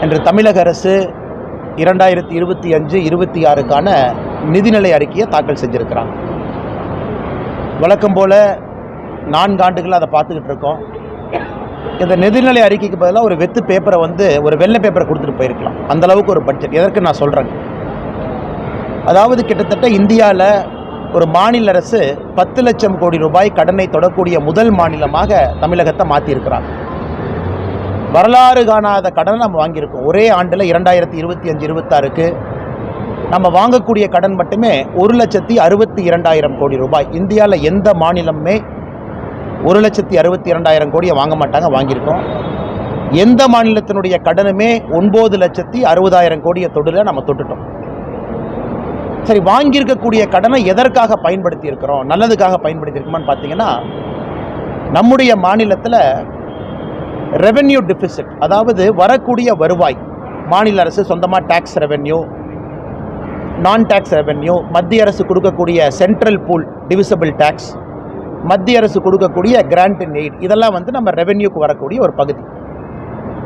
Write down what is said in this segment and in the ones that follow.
இன்று தமிழக அரசு 2025-26க்கான நிதிநிலை அறிக்கையை தாக்கல் செஞ்சுருக்கிறாங்க. வழக்கம் போல் 4 ஆண்டுகள் அதை பார்த்துக்கிட்டு இருக்கோம். இந்த நிதிநிலை அறிக்கைக்கு பதிலாக ஒரு வெத்து பேப்பரை ஒரு வெள்ளை பேப்பரை கொடுத்துட்டு போயிருக்கலாம். அந்தளவுக்கு ஒரு பட்ஜெட். எதற்கு நான் சொல்கிறேன், அதாவது கிட்டத்தட்ட இந்தியாவில் ஒரு மாநில அரசு 10 லட்சம் கோடி ரூபாய் கடனை தொடக்கூடிய முதல் மாநிலமாக தமிழகத்தை மாற்றியிருக்கிறாங்க. வரலாறு காணாத கடனை நம்ம வாங்கியிருக்கோம். ஒரே ஆண்டில் 2025-26க்கு நம்ம வாங்கக்கூடிய கடன் மட்டுமே 1,62,000 கோடி ரூபாய். இந்தியாவில் எந்த மாநிலமுமே 1,62,000 கோடியை வாங்க மாட்டாங்க, வாங்கியிருக்கோம். எந்த மாநிலத்தினுடைய கடனுமே 9,60,000 கோடியை தொடுல நம்ம தொட்டுட்டோம். சரி, வாங்கியிருக்கக்கூடிய கடனை எதற்காக பயன்படுத்தி இருக்கிறோம், நல்லதுக்காக பயன்படுத்தி இருக்கோமான்னு பார்த்தீங்கன்னா, நம்முடைய மாநிலத்தில் ரெவென்யூ டிஃபிசிட், அதாவது வரக்கூடிய வருவாய், மாநில அரசு சொந்தமாக டேக்ஸ் ரெவென்யூ, நான் டேக்ஸ் ரெவென்யூ, மத்திய அரசு கொடுக்கக்கூடிய சென்ட்ரல் பூல் டிவிசபிள் டேக்ஸ், மத்திய அரசு கொடுக்கக்கூடிய கிராண்ட் அண்ட் எய்ட், இதெல்லாம் நம்ம ரெவென்யூக்கு வரக்கூடிய ஒரு பகுதி.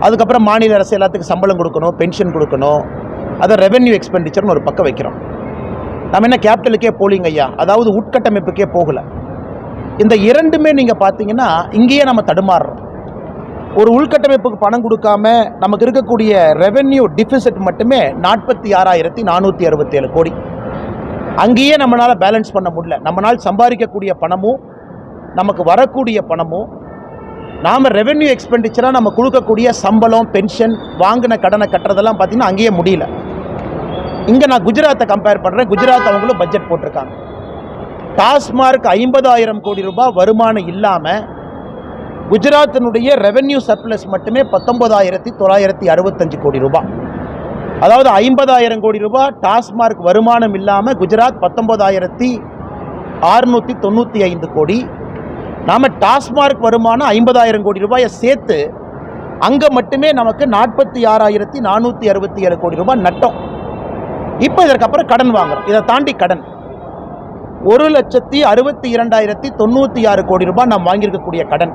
அதுக்கப்புறம் மாநில அரசு எல்லாத்துக்கும் சம்பளம் கொடுக்கணும், பென்ஷன் கொடுக்கணும், அதை ரெவென்யூ எக்ஸ்பெண்டிச்சர்னு ஒரு பக்கம் வைக்கிறோம். நம்ம என்ன கேபிட்டலுக்கே போலிங்க ஐயா, அதாவது உட்கட்டமைப்புக்கே போகலை. இந்த இரண்டுமே நீங்கள் பார்த்தீங்கன்னா இங்கேயே நம்ம தடுமாறுறோம். ஒரு உள்கட்டமைப்புக்கு பணம் கொடுக்காம நமக்கு இருக்கக்கூடிய ரெவென்யூ டிஃபிசிட் மட்டுமே 46,467 கோடி. அங்கேயே நம்மளால் பேலன்ஸ் பண்ண முடியல. நம்மளால் சம்பாதிக்கக்கூடிய பணமும் நமக்கு வரக்கூடிய பணமும் நாம் ரெவென்யூ எக்ஸ்பெண்டிச்சராக நம்ம கொடுக்கக்கூடிய சம்பளம், பென்ஷன், வாங்கின கடனை கட்டுறதெல்லாம் பார்த்திங்கன்னா அங்கேயே முடியல. இங்கே நான் குஜராத்தை கம்பேர் பண்ணுறேன். குஜராத் அவங்களும் பட்ஜெட் போட்டிருக்காங்க. டாஸ்மார்க் 50,000 கோடி ரூபாய் வருமானம் இல்லாமல் குஜராத்தினுடைய ரெவென்யூ சர்ப்ளஸ் மட்டுமே 19,965 கோடி ரூபாய். அதாவது 50,000 கோடி ரூபாய் டாஸ்மார்க் வருமானம் இல்லாமல் குஜராத் 19,695 கோடி. நாம் டாஸ்மார்க் வருமானம் 50,000 கோடி ரூபாயை சேர்த்து அங்கே மட்டுமே நமக்கு 46,467 கோடி ரூபாய் நட்டம். இப்போ இதற்கப்புறம் கடன் வாங்குறோம். இதை தாண்டி கடன் 1,62,096 கோடி ரூபாய் நாம் வாங்கியிருக்கக்கூடிய கடன்.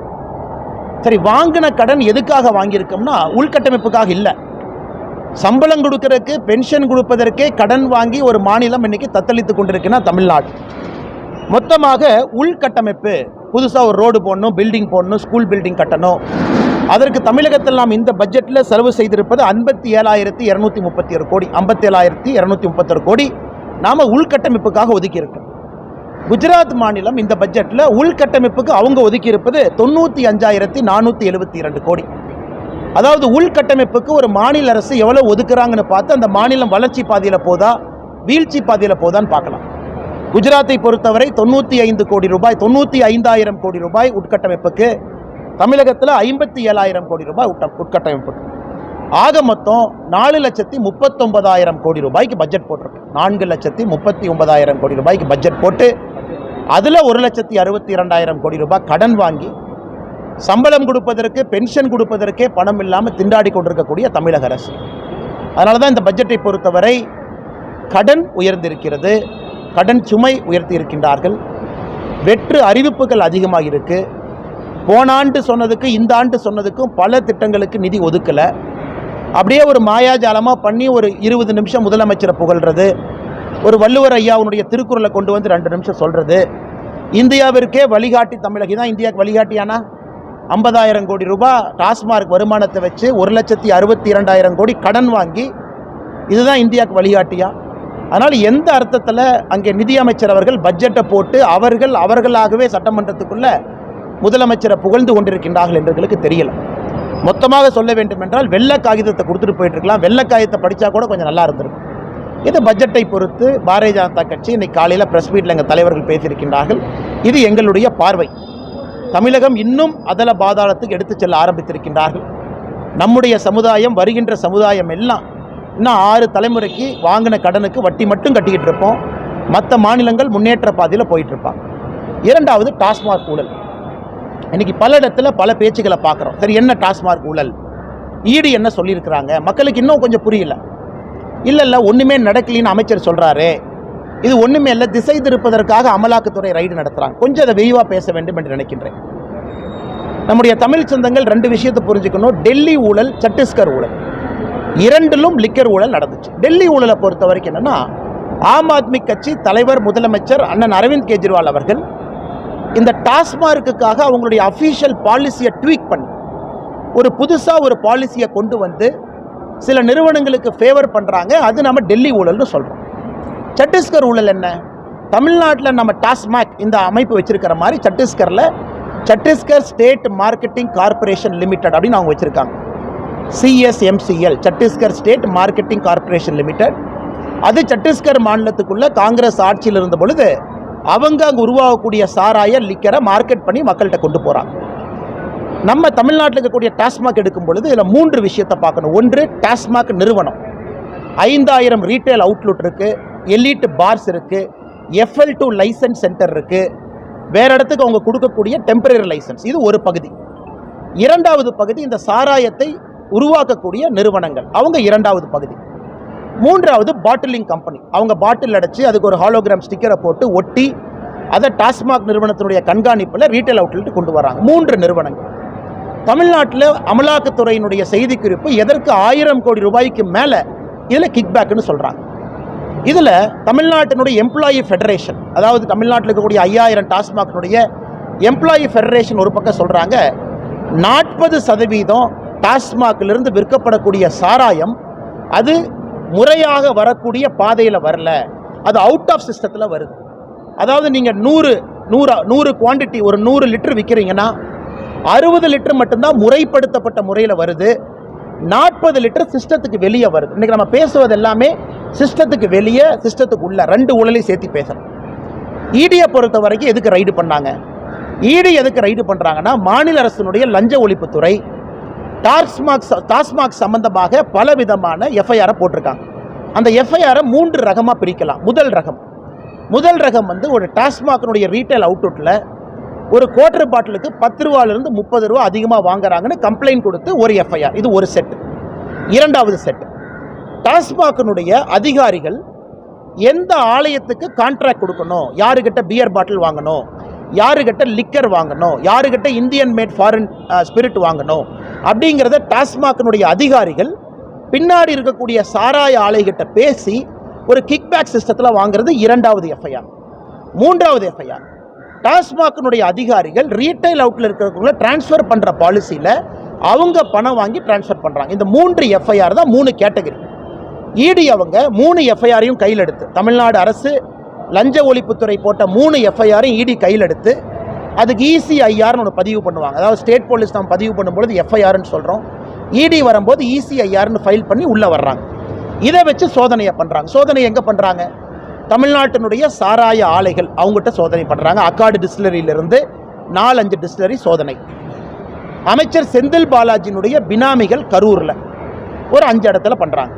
சரி, வாங்கின கடன் எதுக்காக வாங்கியிருக்கோம்னா உள்கட்டமைப்புக்காக இல்லை. சம்பளம் கொடுக்கறதுக்கு, பென்ஷன் கொடுப்பதற்கே கடன் வாங்கி ஒரு மாநிலம் இன்னைக்கு தத்தளித்து கொண்டிருக்குன்னா தமிழ்நாடு. மொத்தமாக உள்கட்டமைப்பு, புதுசாக ஒரு ரோடு போடணும், பில்டிங் போடணும், ஸ்கூல் பில்டிங் கட்டணும். அதற்கு தமிழகத்தில் நாம் இந்த பட்ஜெட்டில் செலவு செய்திருப்பது 57,231 கோடி. 57,231 கோடி நாம் உள்கட்டமைப்புக்காக ஒதுக்கியிருக்கோம். குஜராத் மாநிலம் இந்த பட்ஜெட்டில் உள்கட்டமைப்புக்கு அவங்க ஒதுக்கி இருப்பது 95,472 கோடி. அதாவது உள்கட்டமைப்புக்கு ஒரு மாநில அரசு எவ்வளோ ஒதுக்குறாங்கன்னு பார்த்து அந்த மாநிலம் வளர்ச்சி பாதையில் போதா, வீழ்ச்சி பாதையில் போதான்னு பார்க்கலாம். குஜராத்தை பொறுத்தவரை 95 கோடி ரூபாய், 95,000 கோடி ரூபாய் உட்கட்டமைப்புக்கு. தமிழகத்தில் 57,000 கோடி ரூபாய் உட்கட்டமைப்புக்கு. ஆக மொத்தம் 4,39,000 கோடி ரூபாய்க்கு பட்ஜெட் போட்டிருக்கு. 4,39,000 கோடி ரூபாய்க்கு பட்ஜெட் போட்டு அதில் 1,62,000 கோடி ரூபாய் கடன் வாங்கி சம்பளம் கொடுப்பதற்கு, பென்ஷன் கொடுப்பதற்கே பணம் இல்லாமல் திண்டாடி கொண்டிருக்கக்கூடிய தமிழக அரசு. அதனால தான் இந்த பட்ஜெட்டை பொறுத்தவரை கடன் உயர்ந்திருக்கிறது, கடன் சுமை உயர்த்தி இருக்கின்றார்கள். வெற்று அறிவிப்புகள் அதிகமாக இருக்குது. போன ஆண்டு சொன்னதுக்கு இந்த ஆண்டு சொன்னதுக்கும் பல திட்டங்களுக்கு நிதி ஒதுக்கலை. அப்படியே ஒரு மாயாஜாலமாக பண்ணி ஒரு 20 நிமிஷம் முதலமைச்சரை புகழ்கிறது, ஒரு வள்ளுவர் ஐயாவுடைய திருக்குறளை கொண்டு 2 நிமிஷம் சொல்கிறது. இந்தியாவிற்கே வழிகாட்டி தமிழகி தான் இந்தியாவுக்கு வழிகாட்டியானா? 50,000 கோடி ரூபாய் டாஸ்மார்க் வருமானத்தை வச்சு 1,62,000 கோடி கடன் வாங்கி இதுதான் இந்தியாவுக்கு வழிகாட்டியா? அதனால் எந்த அர்த்தத்தில் அங்கே நிதியமைச்சர் அவர்கள் பட்ஜெட்டை போட்டு அவர்களாகவே சட்டமன்றத்துக்குள்ளே முதலமைச்சரை புகழ்ந்து கொண்டிருக்கின்றார்கள் என்றவர்களுக்கு தெரியல. மொத்தமாக சொல்ல வேண்டும் என்றால் வெள்ளை காகிதத்தை கொடுத்துட்டு போயிட்டுருக்கலாம். வெள்ளை காகிதத்தை படித்தா கூட கொஞ்சம் நல்லா இருந்திருக்கும். இது பட்ஜெட்டை பொறுத்து பாரதிய ஜனதா கட்சி இன்னைக்கு காலையில் ப்ரெஸ் மீட்டில் எங்கள் தலைவர்கள் பேசியிருக்கின்றார்கள். இது எங்களுடைய பார்வை. தமிழகம் இன்னும் அதல பாதாளத்துக்கு எடுத்து செல்ல ஆரம்பித்திருக்கின்றார்கள். நம்முடைய சமுதாயம், வருகின்ற சமுதாயம் எல்லாம் இன்னும் 6 தலைமுறைக்கு வாங்கின கடனுக்கு வட்டி மட்டும் கட்டிக்கிட்டு இருப்போம். மற்ற மாநிலங்கள் முன்னேற்ற பாதையில் போயிட்டுருப்பாங்க. இரண்டாவது டாஸ்மாக் ஊழல். இன்றைக்கி பல இடத்துல பல பேச்சுக்களை பார்க்குறோம். சரி, என்ன டாஸ்மாக் ஊழல், ஈடு என்ன சொல்லியிருக்கிறாங்க, மக்களுக்கு இன்னும் கொஞ்சம் புரியல. இல்லை ஒன்றுமே நடக்கலின்னு அமைச்சர் சொல்கிறாரு. இது ஒன்றுமே இல்லை, திசை திருப்பதற்காக அமலாக்கத்துறை ரைடு நடத்துகிறாங்க. கொஞ்சம் அதை விரிவாக பேச வேண்டும் என்று நினைக்கின்றேன். நம்முடைய தமிழ் சொந்தங்கள் 2 விஷயத்தை புரிஞ்சுக்கணும். டெல்லி ஊழல், சத்தீஸ்கர் ஊழல். இரண்டிலும் லிக்கர் ஊழல் நடந்துச்சு. டெல்லி ஊழலை பொறுத்த வரைக்கும் என்னன்னா, ஆம் ஆத்மி கட்சி தலைவர் முதலமைச்சர் அண்ணன் அரவிந்த் கெஜ்ரிவால் அவர்கள் இந்த டாஸ்மார்க்குக்காக அவங்களுடைய அஃபீஷியல் பாலிசியை ட்வீக் பண்ணி ஒரு புதுசாக ஒரு பாலிசியை கொண்டு வந்து சில நிறுவனங்களுக்கு ஃபேவர் பண்ணுறாங்க. அது நம்ம டெல்லி ஊழல்னு சொல்கிறோம். சத்தீஸ்கர் ஊழல் என்ன? தமிழ்நாட்டில் நம்ம டாஸ்மாக் இந்த அமைப்பு வச்சிருக்கிற மாதிரி Chhattisgarh state marketing corporation limited அப்படின்னு அவங்க வச்சுருக்காங்க. CSMCL, Chhattisgarh state marketing corporation limited. அது சத்தீஸ்கர் மாநிலத்துக்குள்ள காங்கிரஸ் ஆட்சியில் இருந்த பொழுது அவங்க அங்கே உருவாகக்கூடிய சாராய லிக்கரை மார்க்கெட் பண்ணி மக்கள்கிட்ட கொண்டு போகிறாங்க. நம்ம தமிழ்நாட்டில் இருக்கக்கூடிய டாஸ்மாக் எடுக்கும் பொழுது இதில் 3 விஷயத்தை பார்க்கணும். ஒன்று, டாஸ்மாக் நிறுவனம் 5000 ரீட்டைல் அவுட்லெட் இருக்குது, எலீட் பார்ஸ் இருக்குது, FL2 லைசன்ஸ் சென்டர் இருக்குது, வேறு இடத்துக்கு அவங்க கொடுக்கக்கூடிய டெம்பரரி லைசன்ஸ். இது ஒரு பகுதி. இரண்டாவது பகுதி இந்த சாராயத்தை உருவாக்கக்கூடிய நிறுவனங்கள், அவங்க இரண்டாவது பகுதி. மூன்றாவது பாட்டிலிங் கம்பெனி, அவங்க பாட்டில் அடைச்சி அதுக்கு ஒரு ஹாலோகிராம் ஸ்டிக்கரை போட்டு ஒட்டி அதை டாஸ்மாக் நிறுவனத்தினுடைய கண்காணிப்பில் ரீட்டைல் அவுட்லெட் கொண்டு வராங்க. 3 நிறுவனங்கள். தமிழ்நாட்டில் அமலாக்கத்துறையினுடைய செய்திக்குறிப்பு எதற்கு 1000 கோடி ரூபாய்க்கு மேலே இதில் கிக்பேக்குன்னு சொல்கிறாங்க. இதில் தமிழ்நாட்டினுடைய எம்ப்ளாயி ஃபெடரேஷன், அதாவது தமிழ்நாட்டில் இருக்கக்கூடிய 5000 டாஸ்மாக்னுடைய எம்ப்ளாயி ஃபெடரேஷன் ஒரு பக்கம் சொல்கிறாங்க, 40% டாஸ்மாகிலிருந்து விற்கப்படக்கூடிய சாராயம் அது முறையாக வரக்கூடிய பாதையில் வரல, அது அவுட் ஆஃப் சிஸ்டத்தில் வருது. அதாவது நீங்கள் 100 குவான்டிட்டி, ஒரு 100 லிட்டர் விற்கிறீங்கன்னா 60 லிட்டர் மட்டும்தான் முறைப்படுத்தப்பட்ட முறையில் வருது, 40 லிட்டர் சிஸ்டத்துக்கு வெளியே வருது. இன்றைக்கி நம்ம பேசுவது எல்லாமே சிஸ்டத்துக்கு வெளியே, சிஸ்டத்துக்கு உள்ள 2 ஊழலையும் சேர்த்து பேசுகிறோம். ஈடியை பொறுத்த வரைக்கும் எதுக்கு ரைடு பண்ணாங்க? ஈடி எதுக்கு ரைடு பண்ணுறாங்கன்னா, மாநில அரசினுடைய லஞ்ச ஒழிப்புத்துறை டாஸ்மாக் சம்பந்தமாக பல விதமான எஃப்ஐஆரை போட்டிருக்காங்க. அந்த எஃப்ஐஆரை 3 ரகமாக பிரிக்கலாம். முதல் ரகம் வந்து ஒரு டாஸ்மாக்னுடைய ரீட்டைல் அவுட்லெட்டில் ஒரு குவார்டர் பாட்டிலுக்கு 10 ரூபாயிலிருந்து 30 ரூபா அதிகமாக வாங்குறாங்கன்னு கம்ப்ளைண்ட் கொடுத்து ஒரு எஃப்ஐஆர். இது ஒரு செட். இரண்டாவது செட், டாஸ்மாக்னுடைய அதிகாரிகள் எந்த ஆலயத்துக்கு கான்ட்ராக்ட் கொடுக்கணும், யாருக்கிட்ட பியர் பாட்டில் வாங்கணும், யாருக்கிட்ட லிக்கர் வாங்கணும், யாருக்கிட்ட இந்தியன் மேட் ஃபாரின் ஸ்பிரிட் வாங்கணும் அப்படிங்கிறத டாஸ்மாக்னுடைய அதிகாரிகள் பின்னாடி இருக்கக்கூடிய சாராய ஆலைகிட்ட பேசி ஒரு கிக்பேக் சிஸ்டத்தில் வாங்குறது இரண்டாவது எஃப்ஐஆர். மூன்றாவது எஃப்ஐஆர், டாஸ்மாக்னுடைய அதிகாரிகள் ரீட்டைல் அவுட்டில் இருக்கிறவங்கள டிரான்ஸ்ஃபர் பண்ணுற பாலிசியில் அவங்க பணம் வாங்கி டிரான்ஸ்ஃபர் பண்ணுறாங்க. இந்த 3 எஃப்ஐஆர் தான் 3 கேட்டகரி. ஈடி அவங்க 3 எஃப்ஐஆரையும் கையில் எடுத்து, தமிழ்நாடு அரசு லஞ்ச ஒழிப்புத்துறை போட்ட 3 எஃப்ஐஆரையும் ஈடி கையில் எடுத்து அதுக்கு ECIRனு ஒன்று பதிவு பண்ணுவாங்க. அதாவது ஸ்டேட் போலீஸ் நம்ம பதிவு பண்ணும்பொழுது எஃப்ஐஆர்னு சொல்கிறோம், இடி வரும்போது ECIRனு ஃபைல் பண்ணி உள்ளே வர்றாங்க. இதை வச்சு சோதனையை பண்ணுறாங்க. சோதனை எங்கே பண்ணுறாங்க? தமிழ்நாட்டினுடைய சாராய ஆலைகள் அவங்ககிட்ட சோதனை பண்ணுறாங்க. அக்காடு டிஸ்டிலரியிலிருந்து 4-5 டிஸ்டிலரி சோதனை. அமைச்சர் செந்தில் பாலாஜியினுடைய பினாமிகள் கரூரில் ஒரு 5 இடத்துல பண்ணுறாங்க.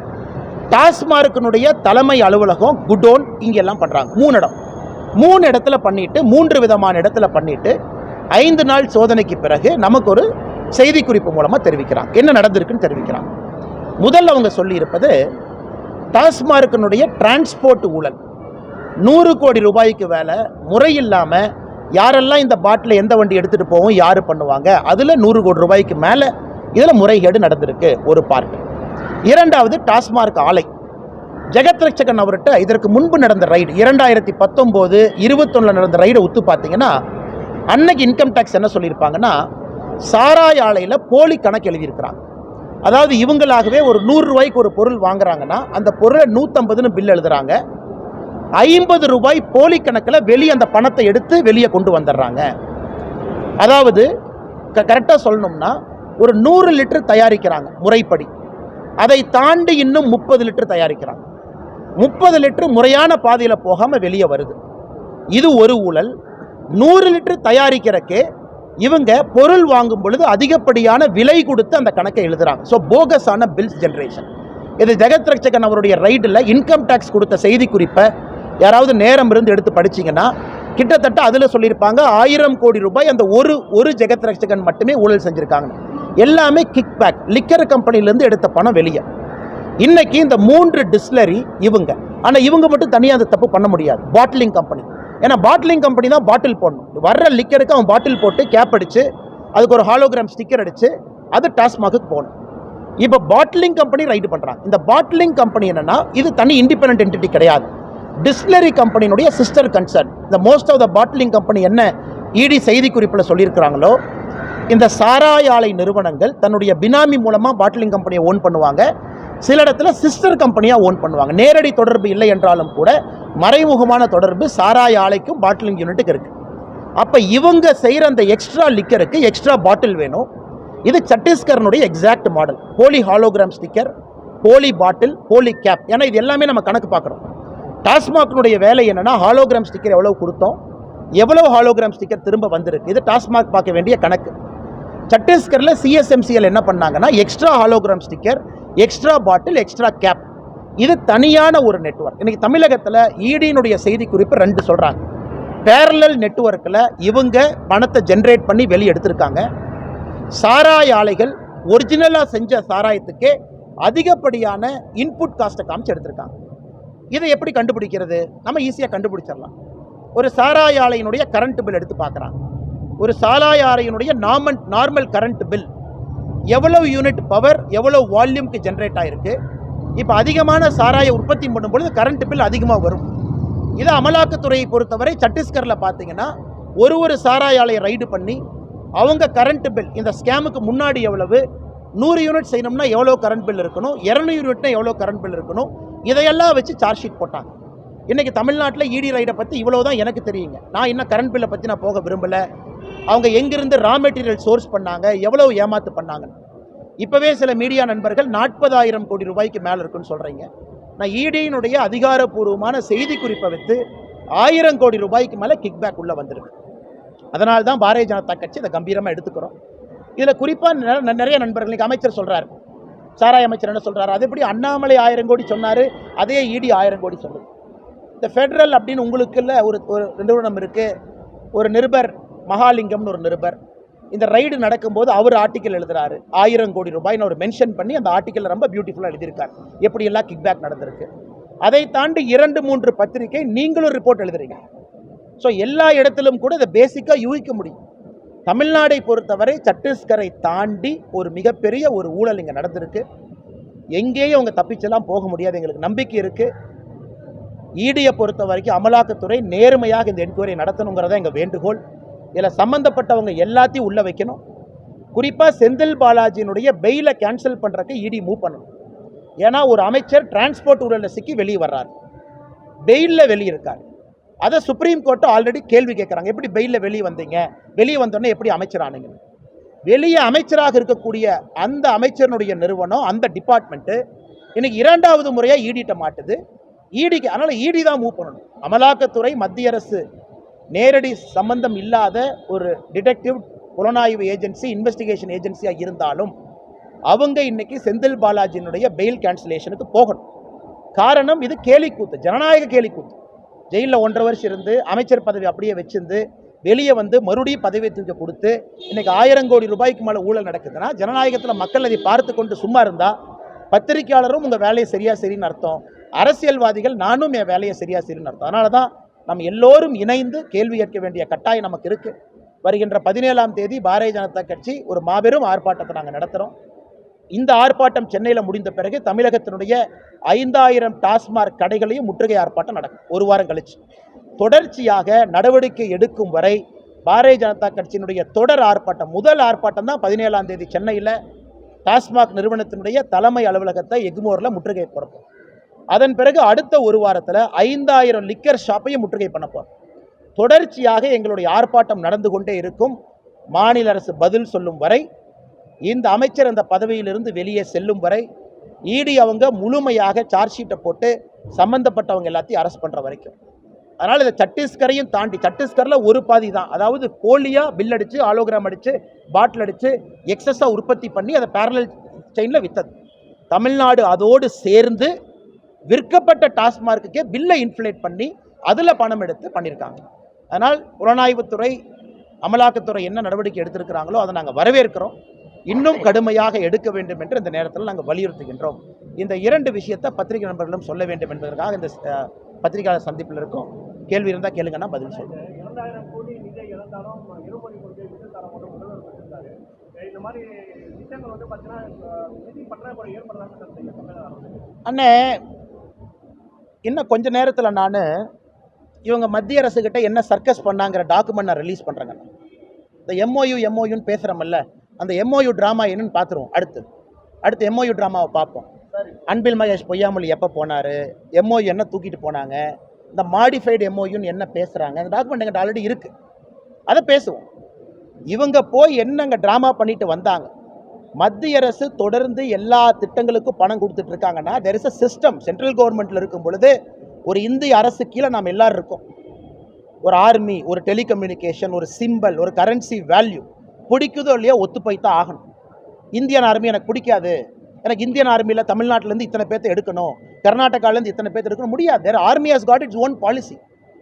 டாஸ்மார்க்கினுடைய தலைமை அலுவலகம் குடோன் இங்கெல்லாம் பண்ணுறாங்க. 3 இடத்துல பண்ணிட்டு 3 விதமான இடத்துல பண்ணிட்டு 5 நாள் சோதனைக்கு பிறகு நமக்கு ஒரு செய்திக்குறிப்பு மூலமாக தெரிவிக்கிறாங்க, என்ன நடந்திருக்குன்னு தெரிவிக்கிறாங்க. முதல்ல அவங்க சொல்லியிருப்பது, டாஸ்மார்க்கினுடைய டிரான்ஸ்போர்ட் ஊழல் 100 கோடி ரூபாய்க்கு வேலை முறையில்லாமல் யாரெல்லாம் இந்த பாட்டில் எந்த வண்டி எடுத்துகிட்டு போவோம், யார் பண்ணுவாங்க, அதில் 100 கோடி ரூபாய்க்கு மேலே இதில் முறைகேடு நடந்திருக்கு ஒரு பார்ட். இரண்டாவது, டாஸ்மார்க் ஆலை ஜெகத் ரட்சகன் அவர்கிட்ட இதற்கு முன்பு நடந்த ரைடு 2019-21 நடந்த ரைடை ஒத்து பார்த்தீங்கன்னா, அன்னைக்கு இன்கம் டேக்ஸ் என்ன சொல்லியிருப்பாங்கன்னா, சாராய ஆலையில் போலி கணக்கு எழுதியிருக்கிறாங்க. அதாவது இவங்களாகவே ஒரு 100 ரூபாய்க்கு ஒரு பொருள் வாங்குறாங்கன்னா அந்த பொருளை 150ன்னு பில் எழுதுறாங்க, 50 ரூபாய் போலி கணக்கில் வெளியே அந்த பணத்தை எடுத்து வெளியே கொண்டு வந்துடுறாங்க. அதாவது கரெக்டாக சொல்லணும்னா ஒரு 100 லிட்டர் தயாரிக்கிறாங்க முறைப்படி, அதை தாண்டி இன்னும் 30 லிட்டர் தயாரிக்கிறாங்க. 30 லிட்டர் முறையான பாதையில் போகாமல் வெளியே வருது. இது ஒரு ஊழல். 100 லிட்டர் தயாரிக்கிறக்கே இவங்க பொருள் வாங்கும் பொழுது அதிகப்படியான விலை கொடுத்து அந்த கணக்கை எழுதுறாங்க. ஸோ போகஸான பில்ஸ் ஜென்ரேஷன். இது ஜெகத் ரட்சகன் அவருடைய ரைடில் இன்கம் டேக்ஸ் கொடுத்த செய்தி குறிப்பை யாராவது நேரம் இருந்து எடுத்து படிச்சிங்கன்னா கிட்டத்தட்ட அதில் சொல்லியிருப்பாங்க 1000 கோடி ரூபாய் அந்த ஒரு ஜெகத் ரட்சகன் மட்டுமே ஊழல் செஞ்சுருக்காங்க. எல்லாமே கிக் பேக், லிக்கர் கம்பெனிலேருந்து எடுத்த பணம் வெளியே. இன்னைக்கு இந்த 3 டிஸ்டிலரி இவங்க, ஆனால் இவங்க மட்டும் தனியாக அந்த தப்பு பண்ண முடியாது. பாட்டிலிங் கம்பெனி, ஏன்னா பாட்டிலிங் கம்பெனி தான் பாட்டில் போடணும். வர்ற லிக்கருக்கு அவன் பாட்டில் போட்டு கேப் அடித்து அதுக்கு ஒரு ஹாலோகிராம் ஸ்டிக்கர் அடித்து அது டாஸ்மாக்கு போகணும். இப்போ பாட்டிலிங் கம்பெனி ரைடு பண்ணுறாங்க. இந்த பாட்டிலிங் கம்பெனி என்னன்னா, இது தனி இண்டிபெண்டன்ட் என்டிட்டி கிடையாது. டிஸ்டிலரி கம்பெனியினுடைய சிஸ்டர் கன்சர்ன். இந்த most of the bottling company என்ன இடி செய்தி குறிப்பில் சொல்லியிருக்கிறாங்களோ, இந்த சாராய ஆலை நிறுவனங்கள் தன்னுடைய பினாமி மூலமாக பாட்டிலிங் கம்பெனியை ஓன் பண்ணுவாங்க. சில இடத்துல சிஸ்டர் கம்பெனியாக ஓன் பண்ணுவாங்க. நேரடி தொடர்பு இல்லை என்றாலும் கூட மறைமுகமான தொடர்பு சாராய ஆலைக்கும் பாட்டிலிங் யூனிட்டுக்கு இருக்குது. அப்போ இவங்க செய்கிற அந்த எக்ஸ்ட்ரா லிக்கருக்கு எக்ஸ்ட்ரா பாட்டில் வேணும். இது சத்தீஸ்கரனுடைய எக்ஸாக்ட் மாடல். போலி ஹாலோகிராம் ஸ்டிக்கர், போலி பாட்டில், போலி கேப். ஏன்னா இது எல்லாமே நம்ம கணக்கு பார்க்குறோம். டாஸ்மாக்னுடைய வேலை என்னென்னா, ஹாலோகிராம் ஸ்டிக்கர் எவ்வளோ கொடுத்தோம், எவ்வளோ ஹாலோகிராம் ஸ்டிக்கர் திரும்ப வந்திருக்கு, இது டாஸ்மாக் பார்க்க வேண்டிய கணக்கு. சத்தீஸ்கரில் சிஎஸ்எம்சிஎல் என்ன பண்ணாங்கன்னா, எக்ஸ்ட்ரா ஹாலோகிராம் ஸ்டிக்கர், எக்ஸ்ட்ரா பாட்டில், எக்ஸ்ட்ரா கேப், இது தனியான ஒரு நெட்வொர்க். இன்னைக்கு தமிழகத்தில் ஈடியினுடைய செய்தி குறிப்பு 2 சொல்கிறாங்க. பேரலல் நெட்வொர்க்கில் இவங்க பணத்தை ஜென்ரேட் பண்ணி வெளியே எடுத்திருக்காங்க. சாராய ஆலைகள் ஒரிஜினலாக செஞ்ச சாராயத்துக்கே அதிகப்படியான இன்புட் காஸ்ட்டை காமிச்சு எடுத்திருக்காங்க. இதை எப்படி கண்டுபிடிக்கிறது? நம்ம ஈஸியாக கண்டுபிடிச்சிடலாம். ஒரு சாராய ஆலையினுடைய கரண்ட் பில் எடுத்து பார்க்குறாங்க. ஒரு சாராய ஆலையினுடைய நார்மல் கரண்ட் பில் எவ்வளவு யூனிட் பவர், எவ்வளவு வால்யூம்க்கு ஜென்ரேட் ஆகிருக்கு. இப்போ அதிகமான சாராய உற்பத்தி பண்ணும்பொழுது கரண்ட் பில் அதிகமாக வரும். இதை அமலாக்கத்துறையை பொறுத்தவரை சத்தீஸ்கரில் பார்த்தீங்கன்னா, ஒரு சாராய ஆலையை ரைடு பண்ணி அவங்க கரண்ட் பில், இந்த ஸ்கேமுக்கு முன்னாடி எவ்வளவு, 100 யூனிட் செய்யணும்னா எவ்வளோ கரண்ட் பில் இருக்கணும், 200 யூனிட்னா எவ்வளோ கரண்ட் பில் இருக்கணும், இதையெல்லாம் வச்சு சார்ஜ் ஷீட் போட்டாங்க. இன்றைக்கி தமிழ்நாட்டில் இடி ரைடை பற்றி இவ்வளோ தான் எனக்கு தெரியுங்க. நான் இன்னும் கரண்ட் பில்லை பற்றி நான் போக விரும்பலை. அவங்க எங்கிருந்து ரா மெட்டீரியல் சோர்ஸ் பண்ணாங்க, எவ்வளவு ஏமாத்து பண்ணாங்க. இப்போவே சில மீடியா நண்பர்கள் 40,000 கோடி ரூபாய்க்கு மேலே இருக்குன்னு சொல்கிறீங்க. நான் இடியினுடைய அதிகாரப்பூர்வமான செய்தி குறிப்பை வைத்து 1000 கோடி ரூபாய்க்கு மேலே கிக் பேக் உள்ளே வந்திருக்கு. அதனால தான் பாரதிய ஜனதா கட்சி இதை கம்பீரமாக எடுத்துக்கிறோம். இதில் குறிப்பாக நிறைய நண்பர்கள், இன்றைக்கி அமைச்சர் சொல்கிறார், சாராய அமைச்சர் என்ன சொல்கிறார், அது எப்படி அண்ணாமலை 1000 கோடி சொன்னார், அதே இடி 1000 கோடி சொல்லுது. இந்த ஃபெடரல் அப்படின்னு உங்களுக்குள்ள ஒரு நிறுவனம் இருக்குது. ஒரு நிருபர் மகாலிங்கம்னு ஒரு நிருபர், இந்த ரைடு நடக்கும்போது அவர் ஆர்டிக்கல் எழுதுறாரு. 1000 கோடி ரூபாய்னு அவர் மென்ஷன் பண்ணி அந்த ஆர்டிக்கல் ரொம்ப பியூட்டிஃபுல்லாக எழுதியிருக்கார், எப்படியெல்லாம் கிக் பேக் நடந்திருக்கு. அதை தாண்டி 2-3 பத்திரிகை நீங்களும் ரிப்போர்ட் எழுதுறீங்க. ஸோ எல்லா இடத்திலும் கூட இதை பேசிக்காக யூகிக்க முடியும். தமிழ்நாடை பொறுத்தவரை சத்தீஸ்கரை தாண்டி ஒரு மிகப்பெரிய ஒரு ஊழல் இங்கே நடந்திருக்கு. எங்கேயும் அவங்க தப்பிச்செல்லாம் போக முடியாது, எங்களுக்கு நம்பிக்கை இருக்குது. ஈடியை பொறுத்த வரைக்கும் அமலாக்கத்துறை நேர்மையாக இந்த என்கொயரி நடத்தணுங்கிறத எங்கள் வேண்டுகோள். இதில் சம்மந்தப்பட்டவங்க எல்லாத்தையும் உள்ளே வைக்கணும். குறிப்பாக செந்தில் பாலாஜியினுடைய பெயிலை கேன்சல் பண்ணுறக்கு இடி மூவ் பண்ணணும். ஏன்னா ஒரு அமைச்சர் டிரான்ஸ்போர்ட் ஊழலில் சிக்கி வெளியே வர்றார், பெயிலில் வெளியே இருக்கார். அதை சுப்ரீம் கோர்ட்டு ஆல்ரெடி கேள்வி கேட்குறாங்க, எப்படி பெயிலில் வெளியே வந்தீங்க, வெளியே வந்தோடனே எப்படி அமைச்சர் ஆனீங்க. வெளியே அமைச்சராக இருக்கக்கூடிய அந்த அமைச்சருடைய நிறுவனம், அந்த டிபார்ட்மெண்ட்டு இன்னைக்கு 2வது முறையாக ஈடிட்ட மாட்டுது. ஈடிக்கு அதனால் ஈடி தான் மூவ் பண்ணணும். அமலாக்கத்துறை மத்திய அரசு நேரடி சம்பந்தம் இல்லாத ஒரு டிடெக்டிவ் புலனாய்வு ஏஜென்சி, இன்வெஸ்டிகேஷன் ஏஜென்சியாக இருந்தாலும் அவங்க இன்னைக்கு செந்தில் பாலாஜியினுடைய பெயில் கேன்சலேஷனுக்கு போகணும். காரணம், இது கேலிக்கூத்து, ஜனநாயக கேலிக்கூத்து. ஜெயிலில் 1.5 வருஷம் இருந்து அமைச்சர் பதவி அப்படியே வச்சிருந்து வெளியே வந்து மறுபடியும் பதவி தூக்க கொடுத்து இன்னைக்கு 1000 கோடி ரூபாய்க்கு மேலே ஊழல் நடக்குதுன்னா, ஜனநாயகத்தில் மக்கள் அதை பார்த்து கொண்டு சும்மா இருந்தால் பத்திரிகையாளரும் உங்கள் வேலையை சரின்னு அர்த்தம், அரசியல்வாதிகள் நானும் என் வேலையை சரின்னு அர்த்தம். அதனால தான் நம்ம எல்லோரும் இணைந்து கேள்வி கேட்க வேண்டிய கட்டாயம் நமக்கு இருக்குது. வருகின்ற 17ஆம் தேதி பாரதிய ஜனதா கட்சி ஒரு மாபெரும் ஆர்ப்பாட்டத்தை நாங்கள் நடத்துகிறோம். இந்த ஆர்ப்பாட்டம் சென்னையில் முடிந்த பிறகு தமிழகத்தினுடைய 5000 டாஸ்மாக் கடைகளையும் முற்றுகை ஆர்ப்பாட்டம் நடக்கும். 1 வாரம் கழிச்சு தொடர்ச்சியாக நடவடிக்கை எடுக்கும் வரை பாரதிய ஜனதா கட்சியினுடைய தொடர் ஆர்ப்பாட்டம், முதல் ஆர்ப்பாட்டம் தான் 17ஆம் தேதி சென்னையில் டாஸ்மாக் நிறுவனத்தினுடைய தலைமை அலுவலகத்தை எக்மோரில் முற்றுகை போடுறோம். அதன் பிறகு அடுத்த 1 வாரத்தில் 5000 லிக்கர் ஷாப்பையும் முற்றுகை பண்ண போகிறோம். தொடர்ச்சியாக எங்களுடைய ஆர்ப்பாட்டம் நடந்து கொண்டே இருக்கும். மாநில அரசு பதில் சொல்லும் வரை, இந்த அமைச்சர் அந்த பதவியிலிருந்து வெளியே செல்லும் வரை, இடி அவங்க முழுமையாக சார்ஜ் ஷீட்டை போட்டு சம்பந்தப்பட்டவங்க எல்லாத்தையும் அரெஸ்ட் பண்ணுற வரைக்கும். அதனால் இதை சத்தீஸ்கரையும் தாண்டி, சத்தீஸ்கரில் ஒரு பாதி தான், அதாவது போலியாக பில் அடித்து, ஆலோகிராம் அடித்து, பாட்டில் அடித்து, எக்ஸஸாக உற்பத்தி பண்ணி அதை பேரலல் செயினில் விற்றது. தமிழ்நாடு அதோடு சேர்ந்து விற்கப்பட்ட டாஸ்மார்க்குக்கே பில்லை இன்ஃப்ளேட் பண்ணி அதில் பணம் எடுத்து பண்ணியிருக்காங்க. அதனால் புலனாய்வுத்துறை, அமலாக்கத்துறை என்ன நடவடிக்கை எடுத்திருக்கிறாங்களோ அதை நாங்கள் வரவேற்கிறோம். இன்னும் கடுமையாக எடுக்க வேண்டும் என்று இந்த நேரத்தில் நாங்கள் வலியுறுத்துகின்றோம். இந்த 2 விஷயத்தை பத்திரிகை நண்பர்களும் சொல்ல வேண்டும் என்பதற்காக இந்த பத்திரிகையாளர் சந்திப்பில் இருக்கும். கேள்வி இருந்தால் கேளுங்கன்னா பதில் சொல்லுங்கள். 2000 கோடி நிதியை இழந்தாலும் இருமொழி கொள்கை விட்டு தர மட்டும் முதல்வர் பெற்றிருந்தாரு. இந்த மாதிரி மாநிலங்கள் வந்து பார்த்தீங்கன்னா நிதி பற்றாக்குறை ஏற்படுறாங்க. அண்ணே, இன்னும் கொஞ்ச நேரத்தில் நான் இவங்க மத்திய அரசுக்கிட்ட என்ன சர்க்கஸ் பண்ணாங்கிற டாக்குமெண்ட் நான் ரிலீஸ் பண்ணுறேங்க. இந்த எம்ஓயுன்னு பேசுகிறோம்ல, அந்த எம்ஓயு ட்ராமா என்னன்னு பார்த்துருவோம். அடுத்து எம்ஓயு ட்ராமாவை பார்ப்போம். அன்பில் மகேஷ் பொய்யாமொழி எப்போ போனார், எம்ஓயு என்ன தூக்கிட்டு போனாங்க, இந்த மாடிஃபைடு எம்ஓயுன்னு என்ன பேசுகிறாங்க, அந்த டாக்குமெண்ட் எங்கிட்ட ஆல்ரெடி இருக்குது. அதை பேசுவோம். இவங்க போய் என்னங்க ட்ராமா பண்ணிட்டு வந்தாங்க. மத்திய அரசு தொடர்ந்து எல்லா திட்டங்களுக்கும் பணம் கொடுத்துட்டு இருக்காங்கன்னா, there is a system. Central கவர்மெண்ட்டில் இருக்கும் பொழுது ஒரு இந்திய அரசு கீழே நாம் எல்லாரும் இருக்கோம். ஒரு ஆர்மி, ஒரு டெலிகம்யூனிகேஷன், ஒரு சிம்பல், ஒரு கரன்சி வேல்யூ, பிடிக்குதோ இல்லையோ ஒத்துப்பைத்தான் ஆகணும். இந்தியன் ஆர்மி எனக்கு பிடிக்காது, எனக்கு இந்தியன் ஆர்மியில் தமிழ்நாட்டிலேருந்து இத்தனை பேர்த்தை எடுக்கணும், கர்நாடகாலேருந்து இத்தனை பேர்த்து எடுக்கணும், முடியாது. Their army has got its own policy.